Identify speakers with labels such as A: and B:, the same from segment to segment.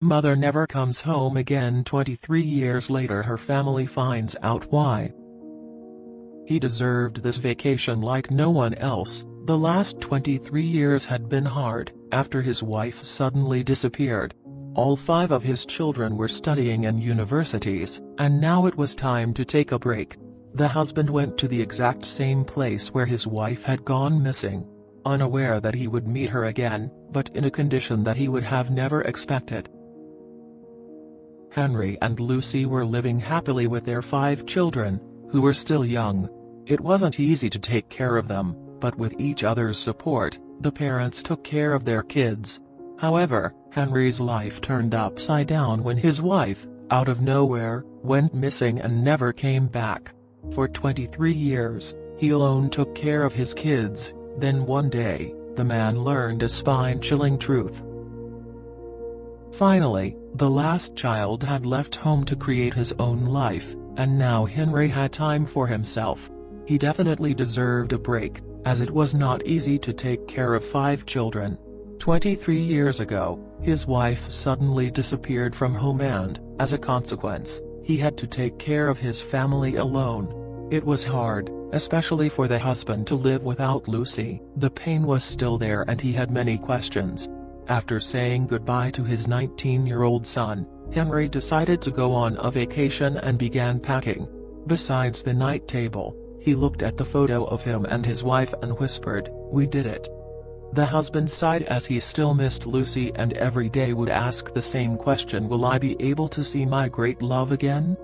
A: Mother never comes home again. 23 years later her family finds out why. He deserved this vacation like no one else. The last 23 years had been hard, after his wife suddenly disappeared. All 5 of his children were studying in universities, and now it was time to take a break. The husband went to the exact same place where his wife had gone missing, unaware that he would meet her again, but in a condition that he would have never expected. Henry and Lucy were living happily with their 5 children, who were still young. It wasn't easy to take care of them, but with each other's support, the parents took care of their kids. However, Henry's life turned upside down when his wife, out of nowhere, went missing and never came back. For 23 years, he alone took care of his kids. Then one day, the man learned a spine-chilling truth. Finally, the last child had left home to create his own life, and now Henry had time for himself. He definitely deserved a break, as it was not easy to take care of 5 children. 23 years ago, his wife suddenly disappeared from home and, as a consequence, he had to take care of his family alone. It was hard, especially for the husband to live without Lucy. The pain was still there and he had many questions. After saying goodbye to his 19-year-old son, Henry decided to go on a vacation and began packing. Besides the night table, he looked at the photo of him and his wife and whispered, "We did it." The husband sighed as he still missed Lucy and every day would ask the same question, will I be able to see my great love again?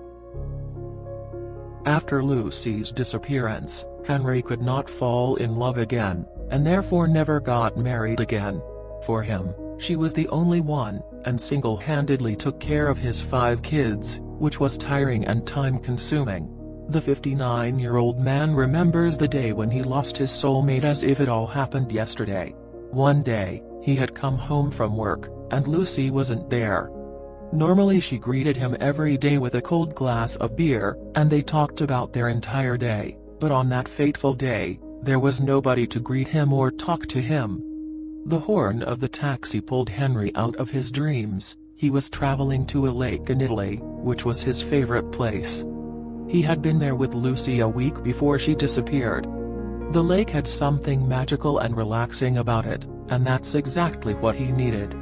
A: After Lucy's disappearance, Henry could not fall in love again, and therefore never got married again. For him, she was the only one, and single-handedly took care of his 5 kids, which was tiring and time-consuming. The 59-year-old man remembers the day when he lost his soulmate as if it all happened yesterday. One day, he had come home from work, and Lucy wasn't there. Normally she greeted him every day with a cold glass of beer, and they talked about their entire day, but on that fateful day, there was nobody to greet him or talk to him. The horn of the taxi pulled Henry out of his dreams. He was traveling to a lake in Italy, which was his favorite place. He had been there with Lucy a week before she disappeared. The lake had something magical and relaxing about it, and that's exactly what he needed.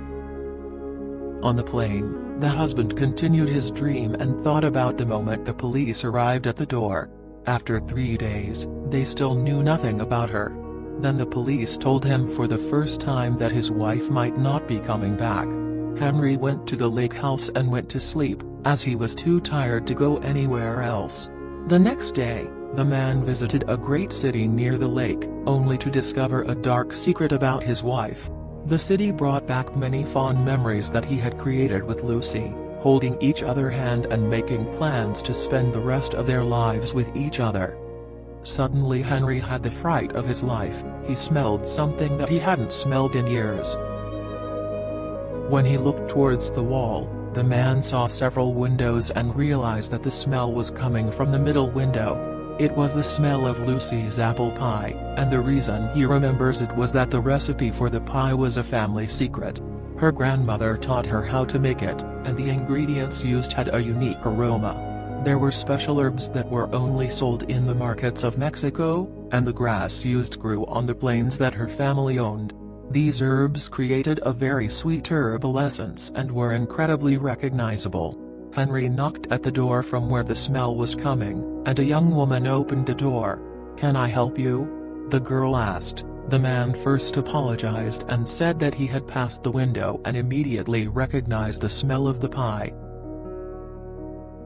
A: On the plane, the husband continued his dream and thought about the moment the police arrived at the door. After 3 days, they still knew nothing about her. Then the police told him for the first time that his wife might not be coming back. Henry went to the lake house and went to sleep, as he was too tired to go anywhere else. The next day, the man visited a great city near the lake, only to discover a dark secret about his wife. The city brought back many fond memories that he had created with Lucy, holding each other hand and making plans to spend the rest of their lives with each other. Suddenly Henry had the fright of his life. He smelled something that he hadn't smelled in years. When he looked towards the wall, the man saw several windows and realized that the smell was coming from the middle window. It was the smell of Lucy's apple pie, and the reason he remembers it was that the recipe for the pie was a family secret. Her grandmother taught her how to make it, and the ingredients used had a unique aroma. There were special herbs that were only sold in the markets of Mexico, and the grass used grew on the plains that her family owned. These herbs created a very sweet herbal essence and were incredibly recognizable. Henry knocked at the door from where the smell was coming, and a young woman opened the door. "Can I help you?" the girl asked. The man first apologized and said that he had passed the window and immediately recognized the smell of the pie.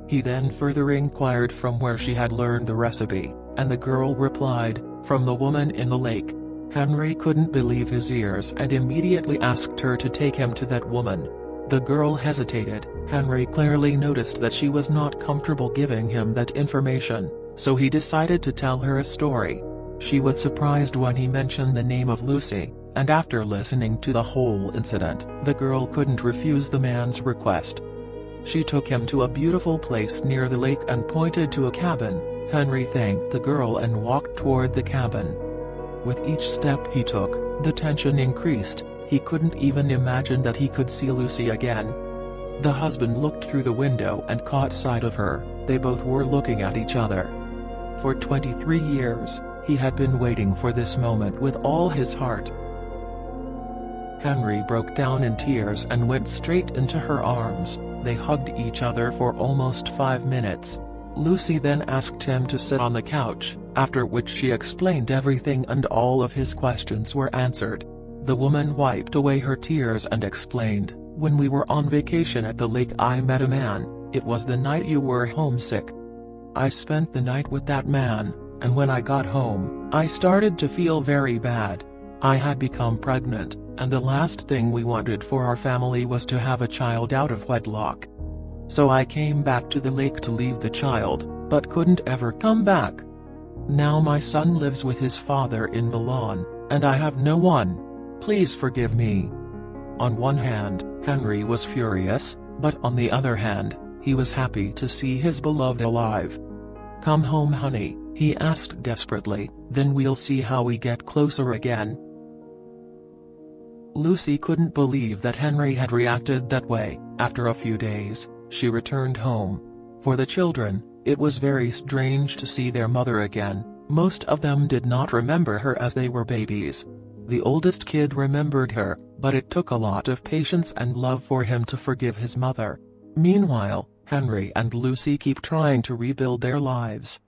A: He then further inquired from where she had learned the recipe, and the girl replied, "From the woman in the lake." Henry couldn't believe his ears and immediately asked her to take him to that woman. The girl hesitated. Henry clearly noticed that she was not comfortable giving him that information, so he decided to tell her a story. She was surprised when he mentioned the name of Lucy, and after listening to the whole incident, the girl couldn't refuse the man's request. She took him to a beautiful place near the lake and pointed to a cabin. Henry thanked the girl and walked toward the cabin. With each step he took, the tension increased. He couldn't even imagine that he could see Lucy again. The husband looked through the window and caught sight of her. They both were looking at each other. For 23 years, he had been waiting for this moment with all his heart. Henry broke down in tears and went straight into her arms. They hugged each other for almost 5 minutes. Lucy then asked him to sit on the couch, after which she explained everything and all of his questions were answered. The woman wiped away her tears and explained, "When we were on vacation at the lake I met a man. It was the night you were homesick. I spent the night with that man, and when I got home, I started to feel very bad. I had become pregnant, and the last thing we wanted for our family was to have a child out of wedlock. So I came back to the lake to leave the child, but couldn't ever come back. Now my son lives with his father in Milan, and I have no one. Please forgive me." On one hand, Henry was furious, but on the other hand, he was happy to see his beloved alive. "Come home, honey," he asked desperately, "then we'll see how we get closer again." Lucy couldn't believe that Henry had reacted that way. After a few days, she returned home. For the children, it was very strange to see their mother again. Most of them did not remember her as they were babies. The oldest kid remembered her, but it took a lot of patience and love for him to forgive his mother. Meanwhile, Henry and Lucy keep trying to rebuild their lives.